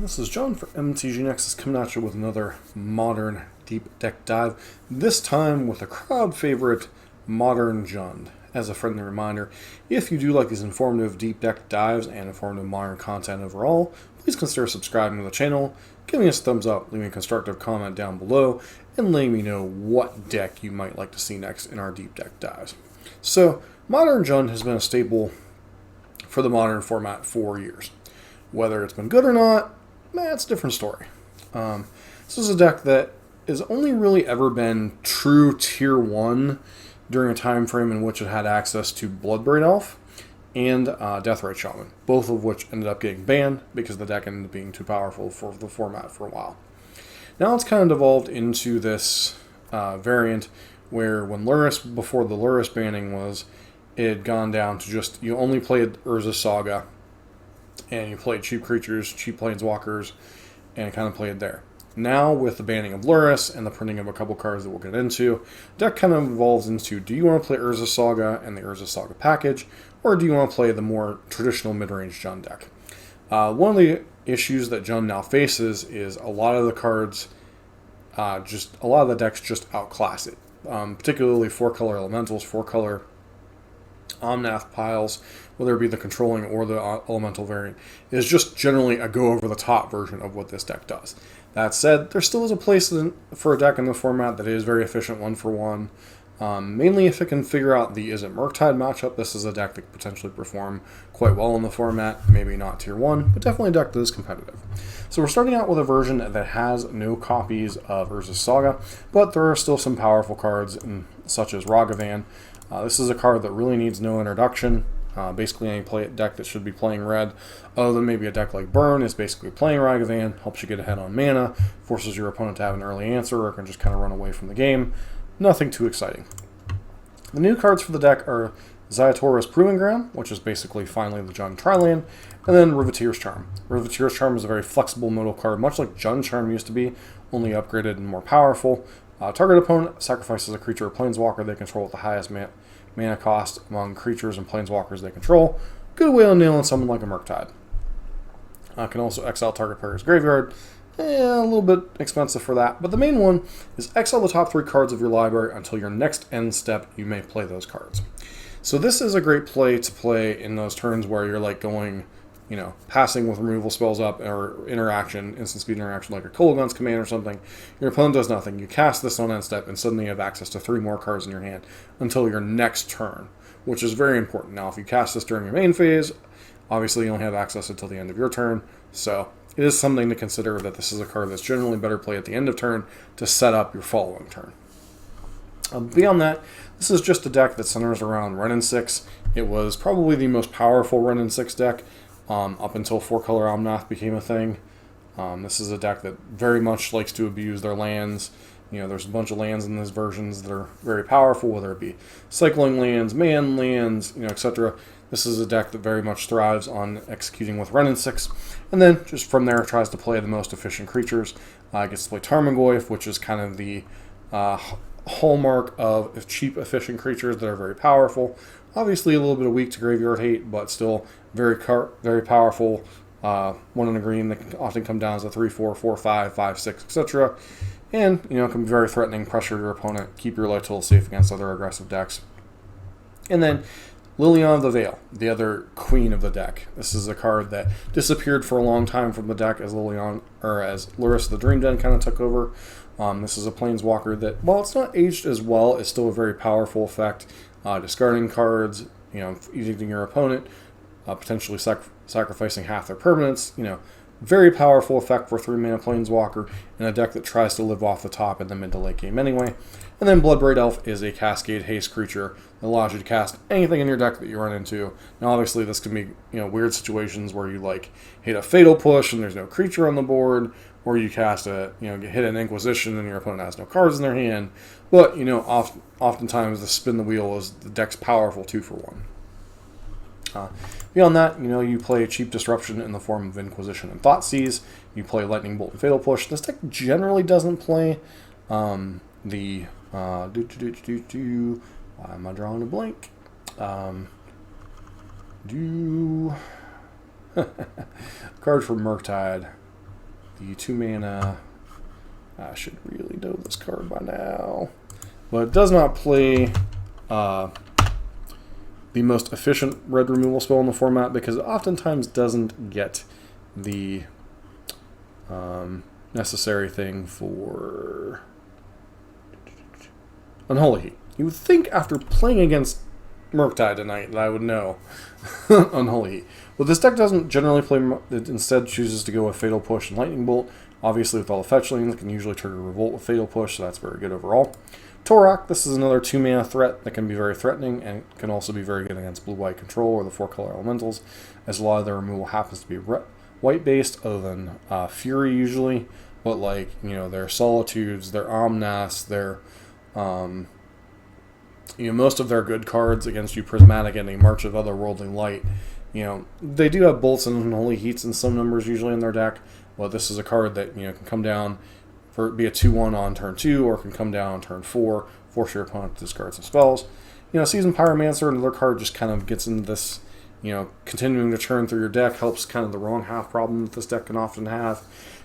This is John for MTG Nexus coming at you with another Modern Deep Deck Dive, this time with a crowd favorite, Modern Jund. As a friendly reminder, if you do like these informative deep deck dives and informative modern content overall, please consider subscribing to the channel, giving us a thumbs up, leaving a constructive comment down below, and letting me know what deck you might like to see next in our deep deck dives. So, Modern Jund has been a staple for the modern format for years. Whether it's been good or not, it's a different story. This is a deck that has only really ever been true tier 1 during a time frame in which it had access to Bloodbraid Elf and Deathrite Shaman, both of which ended up getting banned because the deck ended up being too powerful for the format for a while. Now it's kind of devolved into this variant where when Lurrus, before the Lurrus banning was, it had gone down to just, you only played Urza Saga, and you played cheap creatures, cheap planeswalkers, and kind of played there. Now, with the banning of Lurrus and the printing of a couple cards that we'll get into, deck kind of evolves into, do you want to play Urza Saga and the Urza Saga package, or do you want to play the more traditional mid-range Jund deck? One of the issues that Jund now faces is a lot of the cards, a lot of the decks just outclass it. Particularly 4-color elementals, 4-color Omnath piles, whether it be the controlling or the elemental variant, is just generally a go-over-the-top version of what this deck does. That said, there still is a place for a deck in the format that is very efficient 1-for-1. Mainly if it can figure out the Is It Murktide matchup, this is a deck that could potentially perform quite well in the format. Maybe not tier 1, but definitely a deck that is competitive. So we're starting out with a version that has no copies of Urza Saga, but there are still some powerful cards, such as Ragavan. This is a card that really needs no introduction. Basically any deck that should be playing red, other than maybe a deck like Burn, is basically playing Ragavan, helps you get ahead on mana, forces your opponent to have an early answer, or can just kind of run away from the game. Nothing too exciting. The new cards for the deck are Zayatora's Proving Ground, which is basically finally the Jund Triland, and then Riveteer's Charm. Riveteer's Charm is a very flexible modal card, much like Jund Charm used to be, only upgraded and more powerful. Target opponent sacrifices a creature or planeswalker they control with the highest mana cost among creatures and planeswalkers they control. Good way of nailing someone like a Murktide. Can also exile target player's graveyard. A little bit expensive for that, but the main one is exile the top 3 cards of your library until your next end step. You may play those cards. So this is a great play to play in those turns where you're like going, passing with removal spells up or interaction, instant speed interaction like a Kolaghan's Command or something. Your opponent does nothing. You cast this on end step and suddenly you have access to 3 more cards in your hand until your next turn, which is very important. Now, if you cast this during your main phase, obviously you only have access until the end of your turn, so it is something to consider that this is a card that's generally better played at the end of turn to set up your following turn. Beyond that, this is just a deck that centers around Wrenn and 6. It was probably the most powerful Wrenn and 6 deck up until 4-color Omnath became a thing. This is a deck that very much likes to abuse their lands. There's a bunch of lands in these versions that are very powerful, whether it be cycling lands, man lands, etc. This is a deck that very much thrives on executing with Wrenn and 6, and then just from there tries to play the most efficient creatures. It gets to play Tarmogoyf, which is kind of the hallmark of cheap, efficient creatures that are very powerful. Obviously a little bit of weak to graveyard hate, but still very powerful. 1 in a green that can often come down as a 3/4, 4/5, 5/6, etc. And it can be very threatening, pressure your opponent, keep your life total safe against other aggressive decks. And then Lillian of the Vale, the other queen of the deck. This is a card that disappeared for a long time from the deck as Lurrus the Dream Den kind of took over. This is a planeswalker that, while it's not aged as well, is still a very powerful effect. Discarding cards, eating your opponent, potentially sacrificing half their permanents. Very powerful effect for 3-mana planeswalker in a deck that tries to live off the top in the mid to late game anyway. And then Bloodbraid Elf is a Cascade haste creature that allows you to cast anything in your deck that you run into. Now, obviously, this can be weird situations where you hit a Fatal Push and there's no creature on the board, or you cast hit an Inquisition and your opponent has no cards in their hand. But oftentimes the spin the wheel is the deck's powerful 2-for-1. Beyond that, you play cheap disruption in the form of Inquisition and Thoughtseize. You play Lightning Bolt and Fatal Push. This deck generally doesn't play why am I drawing a blank? Card for Murktide. the 2-mana. I should really know this card by now. But it does not play the most efficient red removal spell in the format because it oftentimes doesn't get the necessary thing for Unholy Heat. You would think after playing against Murktide tonight that I would know Unholy Heat. Well, this deck doesn't generally play, it instead chooses to go with Fatal Push and Lightning Bolt. Obviously, with all the fetch lanes, it can usually trigger Revolt with Fatal Push, so that's very good overall. Torak, this is another 2-mana threat that can be very threatening and can also be very good against blue-white control or the 4-color elementals, as a lot of their removal happens to be white-based, other than Fury usually, but like, you know, their Solitudes, their Omnas, their, you know, most of their good cards against you, Prismatic and a March of Otherworldly Light, you know, they do have Bolts and Unholy Heats in some numbers usually in their deck. Well, this is a card that, you know, can come down for be a 2/1 on turn 2, or can come down on turn 4, force your opponent to discard some spells. You know, Seasoned Pyromancer, another card, just kind of gets into this, you know, continuing to churn through your deck, helps kind of the wrong half problem that this deck can often have.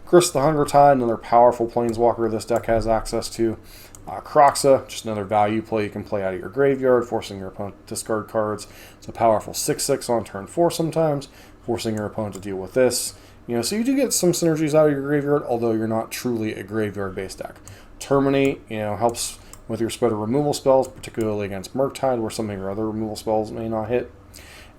Chris the Hunger Tide, another powerful planeswalker this deck has access to. Kroxa, just another value play you can play out of your graveyard, forcing your opponent to discard cards. It's a powerful 6/6 on turn 4 sometimes, forcing your opponent to deal with this. You know, so you do get some synergies out of your graveyard, although you're not truly a graveyard-based deck. Terminate, you know, helps with your spread of removal spells, particularly against Murktide, where some of your other removal spells may not hit.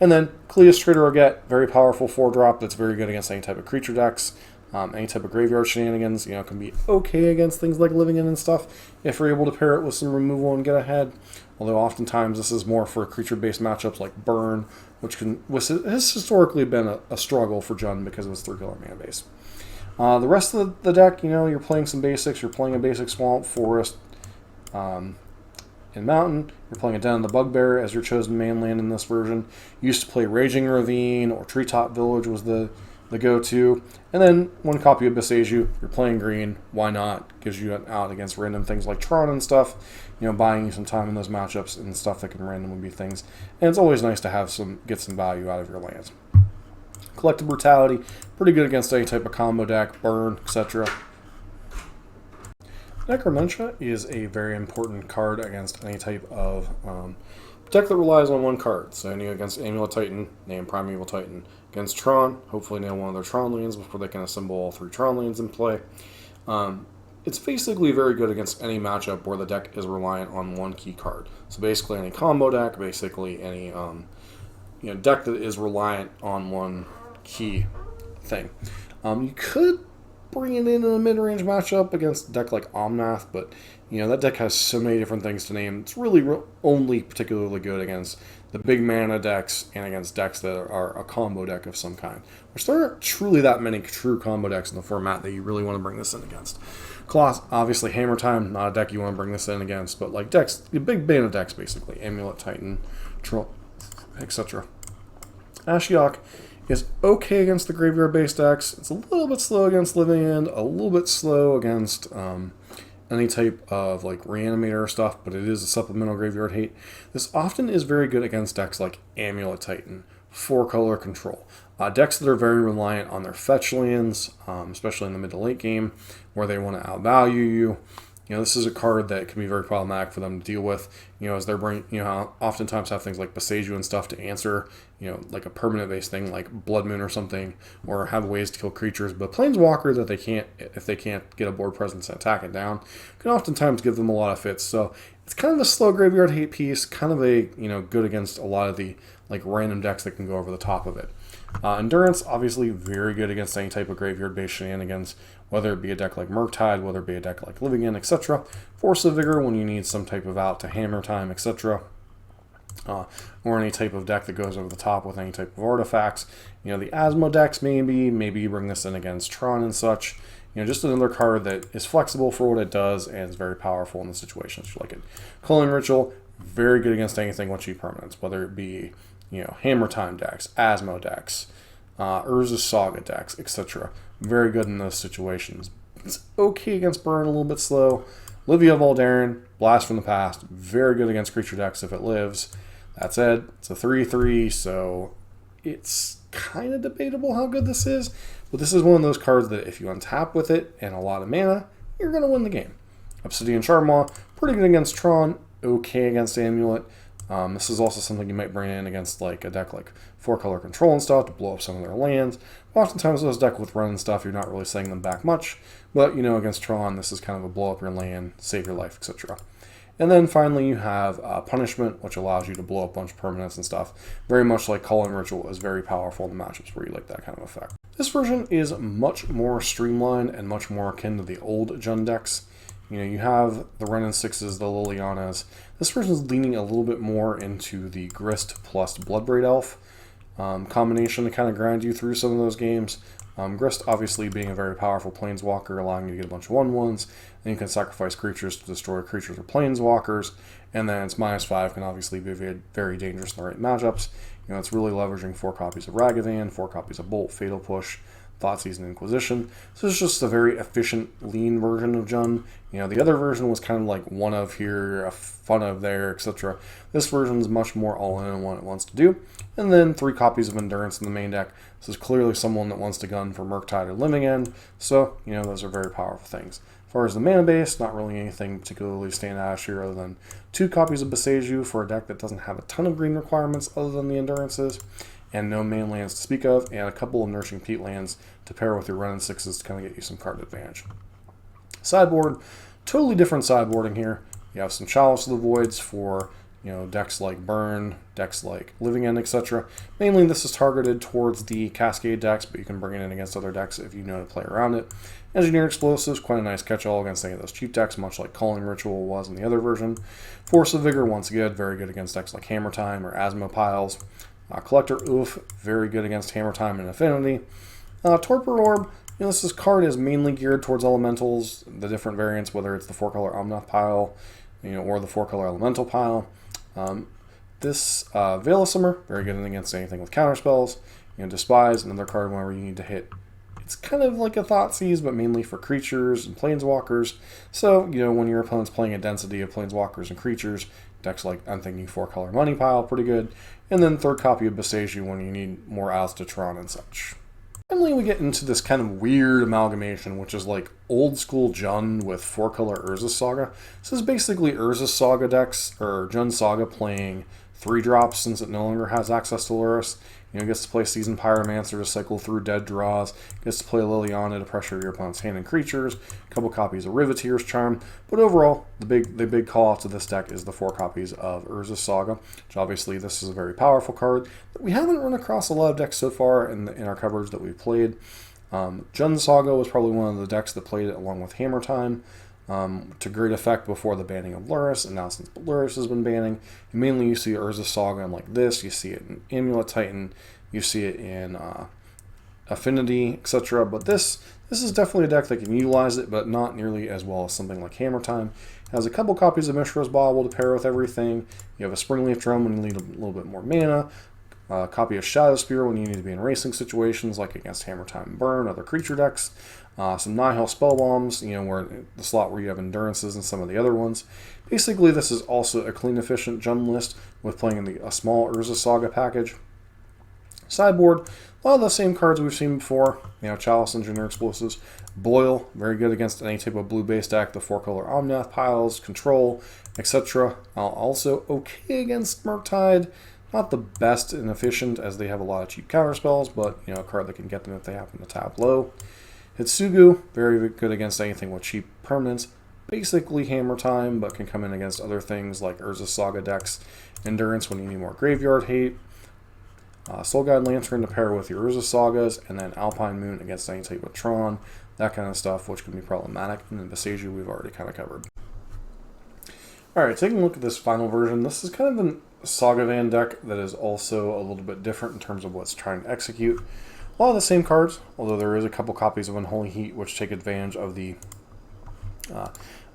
And then Cleus Trader Get, very powerful 4-drop that's very good against any type of creature decks. Any type of graveyard shenanigans, you know, can be okay against things like Living In and stuff if you're able to pair it with some removal and get ahead. Although oftentimes this is more for creature-based matchups like Burn, which has historically been a struggle for Jund because of its 3-color mana base. The rest of the deck, you know, you're playing some basics. You're playing a basic Swamp, Forest, and Mountain. You're playing a Den of the Bugbear as your chosen main land in this version. You used to play Raging Ravine or Treetop Village was the go-to. And then one copy of Beseju, you're playing green, why not? Gives you an out against random things like Tron and stuff, you know, buying you some time in those matchups and stuff that can randomly be things. And it's always nice to have get some value out of your lands. Collective Brutality, pretty good against any type of combo deck, Burn, etc. Necromentia is a very important card against any type of deck that relies on one card. So against Amulet Titan, name Primeval Titan. Against Tron, hopefully nail one of their Tron lands before they can assemble all 3 Tron lands in play. It's basically very good against any matchup where the deck is reliant on one key card. So basically any combo deck, basically any deck that is reliant on one key thing. You could bring it in a mid-range matchup against a deck like Omnath, but you know that deck has so many different things to name. It's really only particularly good against the big mana decks and against decks that are a combo deck of some kind, which there aren't truly that many true combo decks in the format that you really want to bring this in against. Colossus, obviously Hammer Time, not a deck you want to bring this in against, but like decks, the big mana decks basically, Amulet Titan, Troll, etc. Ashiok is okay against the graveyard-based decks. It's a little bit slow against Living In, a little bit slow against any type of like Reanimator stuff, but it is a supplemental graveyard hate. This often is very good against decks like Amulet Titan, 4-color control. Decks that are very reliant on their fetch lands, especially in the mid to late game, where they want to outvalue you. You know, this is a card that can be very problematic for them to deal with, you know, as they're oftentimes have things like Beseju and stuff to answer, you know, like a permanent-based thing like Blood Moon or something, or have ways to kill creatures. But Planeswalker that if they can't get a board presence and attack it down, can oftentimes give them a lot of fits. So it's kind of a slow graveyard hate piece, kind of a, you know, good against a lot of the like random decks that can go over the top of it. Endurance, obviously very good against any type of graveyard-based shenanigans, whether it be a deck like Murktide, whether it be a deck like Living In, etc. Force of Vigor when you need some type of out to Hammer Time, etc. Or any type of deck that goes over the top with any type of artifacts. You know, the Asmo decks maybe you bring this in against Tron and such. You know, just another card that is flexible for what it does and is very powerful in the situations like it. Culling Ritual, very good against anything with cheap permanents, whether it be, you know, Hammer Time decks, Asmo decks, Urza Saga decks, etc. Very good in those situations. It's okay against Burn, a little bit slow. Livia Voldaren, Blast from the Past, very good against creature decks if it lives. That said, it's a 3/3, so it's kind of debatable how good this is, but this is one of those cards that if you untap with it and a lot of mana, you're going to win the game. Obsidian Charmaw, pretty good against Tron, okay against Amulet. This is also something you might bring in against like a deck like 4-color control and stuff to blow up some of their lands. Oftentimes those decks with run and stuff, you're not really setting them back much, but you know, against Tron, this is kind of a blow up your land, save your life, etc. And then finally you have Punishment, which allows you to blow up a bunch of permanents and stuff. Very much like Calling Ritual is very powerful in the matchups where you like that kind of effect. This version is much more streamlined and much more akin to the old Jund decks. You know, you have the Wrenn and 6s, the Lilianas. This version is leaning a little bit more into the Grist plus Bloodbraid Elf combination to kind of grind you through some of those games. Grist obviously being a very powerful planeswalker, allowing you to get a bunch of 1/1s. Then you can sacrifice creatures to destroy creatures or planeswalkers. And then its -5 can obviously be very, very dangerous in the right matchups. You know, it's really leveraging 4 copies of Ragavan, 4 copies of Bolt, Fatal Push, Thoughtseize, and Inquisition. So it's just a very efficient, lean version of Jund. You know, the other version was kind of like one of here, a fun of there, etc. This version is much more all-in on what it wants to do. And then 3 copies of Endurance in the main deck. This is clearly someone that wants to gun for Murktide or Living End. So, you know, those are very powerful things. As far as the mana base, not really anything particularly stand out here other than 2 copies of Boseiju for a deck that doesn't have a ton of green requirements other than the Endurances, and no main lands to speak of, and a couple of Nourishing Peat lands to pair with your Wrenn and 6s to kind of get you some card advantage. Sideboard, totally different sideboarding here. You have some Chalice of the Voids for, you know, decks like Burn, decks like Living End, etc. Mainly this is targeted towards the Cascade decks, but you can bring it in against other decks if you know to play around it. Engineered Explosives, quite a nice catch-all against any of those cheap decks, much like Calling Ritual was in the other version. Force of Vigor, once again, very good against decks like Hammer Time or Asmo Piles. Collector Oof, very good against Hammer Time and Affinity. Torpor Orb, you know, this card is mainly geared towards elementals, the different variants, whether it's the 4-color Omnath pile, you know, or the 4-color Elemental pile. This Vale Summer, very good against anything with counterspells. You know, Despise, another card whenever you need to hit. It's kind of like a Thoughtseize, but mainly for creatures and planeswalkers. So, you know, when your opponent's playing a density of planeswalkers and creatures, decks like, I'm thinking 4-color Money Pile, pretty good. And then 3rd copy of Boseiju when you need more outs to Tron and such. Finally, we get into this kind of weird amalgamation, which is like old school Jund with 4-color Urza Saga. This is basically Urza Saga decks, or Jund Saga playing 3-drops since it no longer has access to Lurrus. You know, it gets to play Seasoned Pyromancer to cycle through dead draws, gets to play Liliana to pressure your opponent's hand and creatures, a couple copies of Riveteer's Charm, but overall, the big call out to this deck is the 4 copies of Urza Saga, which obviously this is a very powerful card that we haven't run across a lot of decks so far in our coverage that we've played. Jund Saga was probably one of the decks that played it along with Hammer Time, to great effect before the banning of Lurrus, and now since Lurrus has been banning, mainly you see Urza Saga in like this, you see it in Amulet Titan, you see it in Affinity, etc. But this is definitely a deck that can utilize it, but not nearly as well as something like Hammer Time. It has a couple copies of Mishra's Bauble to pair with everything. You have a Springleaf Drum when you need a little bit more mana. A copy of Shadow Spear when you need to be in racing situations, like against Hammer Time and Burn, other creature decks. Some Nihil Spell Bombs, you know, where the slot where you have Endurances and some of the other ones. Basically, this is also a clean, efficient Jund list with playing in a small Urza Saga package. Sideboard, a lot of the same cards we've seen before. You know, Chalice, Engineer Explosives. Boil, very good against any type of blue-based deck. The 4-color Omnath piles, Control, etc. Also okay against Murktide. Not the best and efficient, as they have a lot of cheap counterspells, but, you know, a card that can get them if they happen to tap low. Hitsugu, very good against anything with cheap permanents. Basically Hammer Time, but can come in against other things like Urza Saga decks. Endurance when you need more graveyard hate. Soul Guide Lantern to pair with your Urza Sagas, and then Alpine Moon against any type of Tron, that kind of stuff, which can be problematic. And then Boseiju we've already kind of covered. Alright, taking a look at this final version, this is kind of a Sagavan deck that is also a little bit different in terms of what's trying to execute. A lot of the same cards, although there is a couple copies of Unholy Heat which take advantage of the,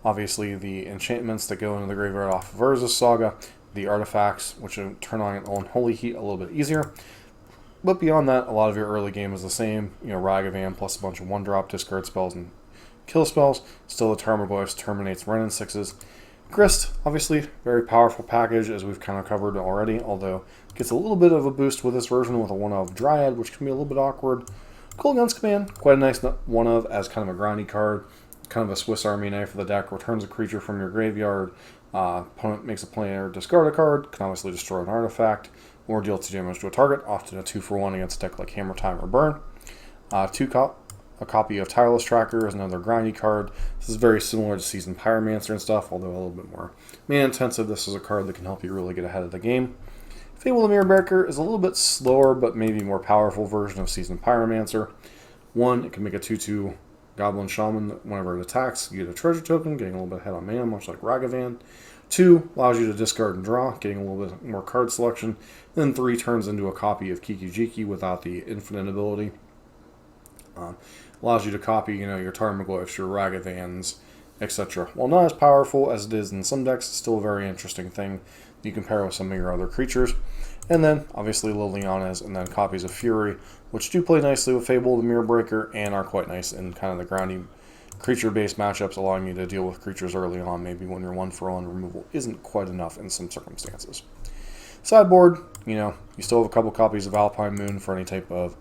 obviously the enchantments that go into the graveyard off of Urza Saga, the artifacts which turn on Unholy Heat a little bit easier. But beyond that, a lot of your early game is the same. You know, Ragavan plus a bunch of 1-drop discard spells and kill spells. Still the Tarmogoyfs terminates Wrenn and 6s. Grist, obviously, very powerful package, as we've kind of covered already, although it gets a little bit of a boost with this version with a 1-of Dryad, which can be a little bit awkward. Cool Guns Command, quite a nice 1-of as kind of a grindy card, kind of a Swiss Army knife for the deck. Returns a creature from your graveyard, opponent makes a player discard a card, can obviously destroy an artifact, or deal 2 damage to a target, often a 2-for-1 against a deck like Hammer Time or Burn. A copy of Tireless Tracker is another grindy card. This is very similar to Seasoned Pyromancer and stuff, although a little bit more mana intensive. This is a card that can help you really get ahead of the game. Fable the Mirror Breaker is a little bit slower, but maybe more powerful version of Seasoned Pyromancer. 1, it can make a 2/2 Goblin Shaman. Whenever it attacks, you get a treasure token, getting a little bit ahead on mana, much like Ragavan. 2, allows you to discard and draw, getting a little bit more card selection. Then 3 turns into a copy of Kiki Jiki without the infinite ability. Allows you to copy, your Tarmogoyfs, your Ragavans, etc. While not as powerful as it is in some decks, it's still a very interesting thing you can pair with some of your other creatures. And then, obviously, Lillianas, and then copies of Fury, which do play nicely with Fable the Mirror Breaker, and are quite nice in kind of the grounding creature-based matchups, allowing you to deal with creatures early on, maybe when your 1-for-1 removal isn't quite enough in some circumstances. Sideboard, you still have a couple copies of Alpine Moon for any type of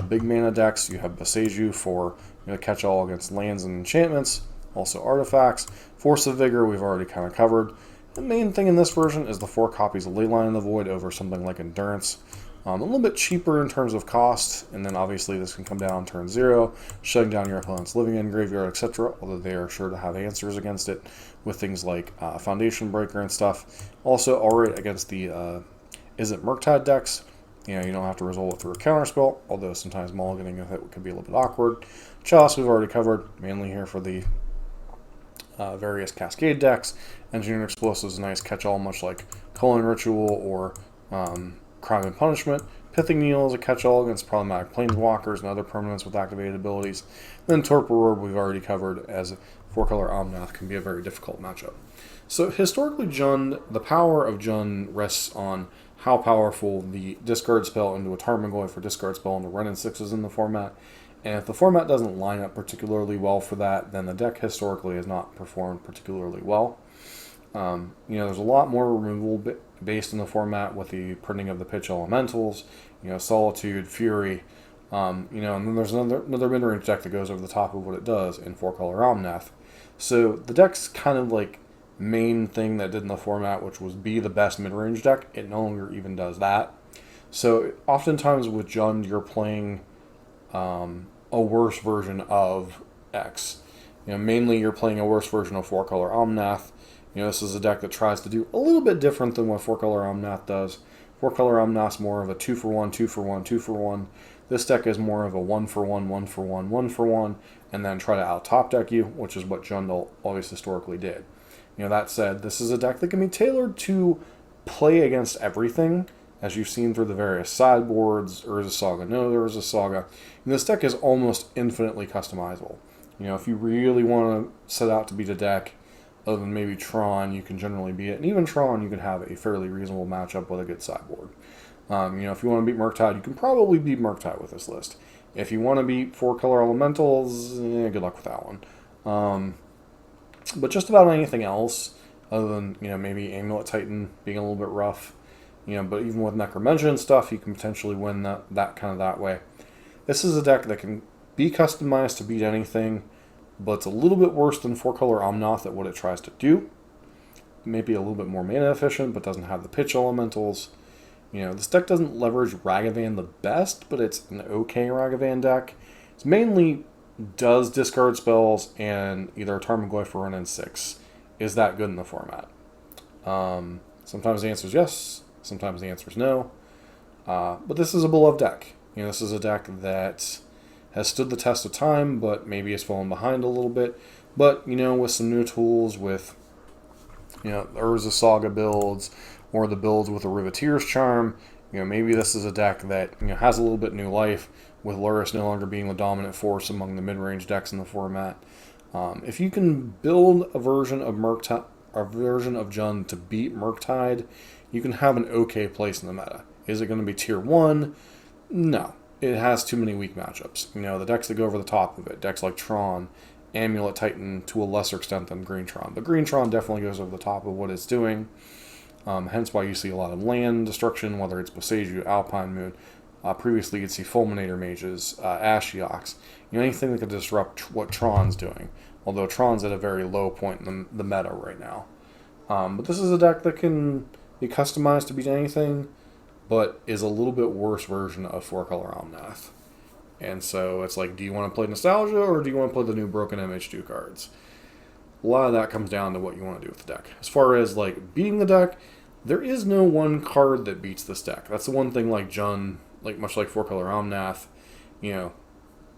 big mana decks. You have Boseiju for catch-all against lands and enchantments, also artifacts. Force of Vigor we've already kind of covered. The main thing in this version is the 4 copies of Leyline in the Void over something like Endurance. A little bit cheaper in terms of cost, and then obviously this can come down on turn 0, shutting down your opponent's living end, graveyard, etc., although they are sure to have answers against it with things like Foundation Breaker and stuff. Also, alright against the Is It Murktide decks. You don't have to resolve it through a counterspell, although sometimes mulliganing with it could be a little bit awkward. Chalice we've already covered, mainly here for the various Cascade decks. Engineering Explosives is a nice catch-all, much like Culling Ritual or Crime and Punishment. Pithing Needle is a catch-all against problematic Planeswalkers and other permanents with activated abilities. Then Torpor Orb we've already covered, as 4-color Omnath can be a very difficult matchup. So historically, the power of Jund rests on how powerful the discard spell into a Tarmogoyf for discard spell into Wrenn and 6s in the format. And if the format doesn't line up particularly well for that, then the deck historically has not performed particularly well. There's a lot more removal based in the format with the printing of the pitch elementals, Solitude, Fury, and then there's another midrange deck that goes over the top of what it does in 4-color Omnath. So the deck's kind of like main thing that did in the format, which was be the best midrange deck, it no longer even does that. So oftentimes with Jund, you're playing a worse version of X. Mainly you're playing a worse version of 4-color Omnath. This is a deck that tries to do a little bit different than what 4-color Omnath does. 4-color Omnath's more of a 2-for-1, 2-for-1, 2-for-1. This deck is more of a 1-for-1, 1-for-1, 1-for-1, and then try to out-top deck you, which is what Jund always historically did. That said, this is a deck that can be tailored to play against everything, as you've seen through the various sideboards, Urza Saga, no Urza Saga. And this deck is almost infinitely customizable. If you really want to set out to beat a deck, other than maybe Tron, you can generally beat it. And even Tron, you can have a fairly reasonable matchup with a good sideboard. If you want to beat Murktide, you can probably beat Murktide with this list. If you want to beat 4-color Elementals, good luck with that one. But just about anything else, other than, maybe Amulet Titan being a little bit rough, but even with Necromentia and stuff, you can potentially win that way. This is a deck that can be customized to beat anything, but it's a little bit worse than 4-color Omnath at what it tries to do. Maybe a little bit more mana efficient, but doesn't have the pitch elementals. This deck doesn't leverage Ragavan the best, but it's an okay Ragavan deck. It's mainly does discard spells and either a Tarmogoyf or Wrenn and 6. Is that good in the format? Sometimes the answer is yes, sometimes the answer is no. But this is a beloved deck. This is a deck that has stood the test of time, but maybe has fallen behind a little bit. But, with some new tools, with, Urza Saga builds, or the builds with a Riveteer's Charm, maybe this is a deck that, has a little bit new life, with Lurrus no longer being the dominant force among the mid-range decks in the format. If you can build a version of Jund to beat Murktide, you can have an okay place in the meta. Is it going to be tier 1? No. It has too many weak matchups. The decks that go over the top of it, decks like Tron Amulet Titan to a lesser extent than Greentron. But Greentron definitely goes over the top of what it's doing. Hence why you see a lot of land destruction, whether it's Boseiju, Alpine Moon. Previously, you'd see Fulminator Mages, Ashioks, anything that could disrupt what Tron's doing. Although Tron's at a very low point in the meta right now. But this is a deck that can be customized to beat anything, but is a little bit worse version of 4-color Omnath. And so it's like, do you want to play Nostalgia or do you want to play the new Broken MH2 cards? A lot of that comes down to what you want to do with the deck. As far as like beating the deck, there is no one card that beats this deck. That's the one thing like Jund, like much like 4-color Omnath,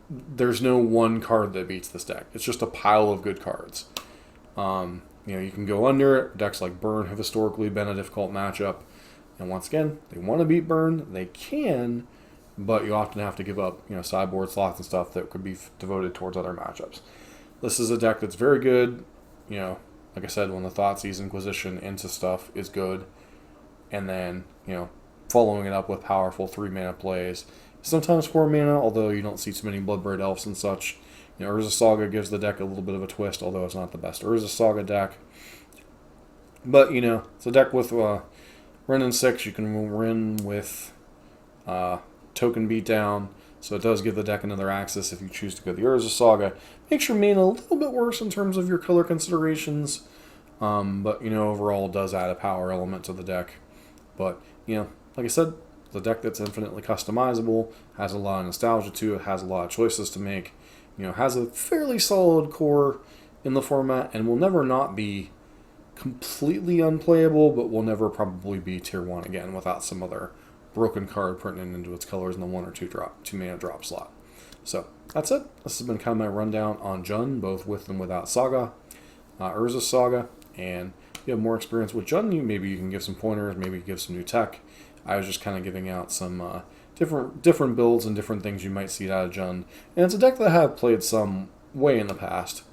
there's no one card that beats this deck. It's just a pile of good cards. You can go under it. Decks like Burn have historically been a difficult matchup. And once again, they want to beat Burn. They can, but you often have to give up, sideboard slots and stuff that could be devoted towards other matchups. This is a deck that's very good. Like I said, when the Thoughtseize Inquisition into stuff is good. And then, following it up with powerful 3-mana plays. Sometimes 4 mana, although you don't see too many Bloodbraid Elves and such. Urza Saga gives the deck a little bit of a twist, although it's not the best Urza Saga deck. But, it's a deck with Wrenn and 6. You can Wrenn with Token Beatdown, so it does give the deck another axis if you choose to go the Urza Saga. Makes your mana a little bit worse in terms of your color considerations, but, overall it does add a power element to the deck. But, like I said, it's a deck that's infinitely customizable, has a lot of nostalgia to it, has a lot of choices to make, has a fairly solid core in the format, and will never not be completely unplayable, but will never probably be tier 1 again without some other broken card printing into its colors in the 1 or 2 mana drop slot. So, that's it. This has been kind of my rundown on Jund, both with and without Saga, Urza Saga, and if you have more experience with Jund, maybe you can give some pointers, maybe give some new tech. I was just kind of giving out some different builds and different things you might see out of Jund. And it's a deck that I have played some way in the past,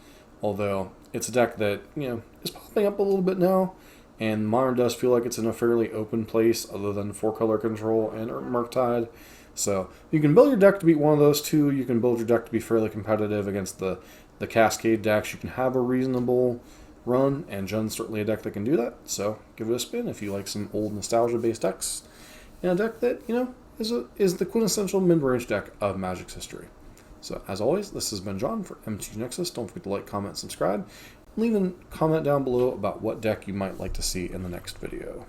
although it's a deck that, is popping up a little bit now, and Modern does feel like it's in a fairly open place other than 4-color control and Murktide. So you can build your deck to beat one of those two. You can build your deck to be fairly competitive against the Cascade decks. You can have a reasonable run, and Jund's certainly a deck that can do that. So give it a spin if you like some old nostalgia-based decks, and a deck that, is the quintessential mid-range deck of Magic's history. So, as always, this has been John for MTG Nexus. Don't forget to like, comment, subscribe. Leave a comment down below about what deck you might like to see in the next video.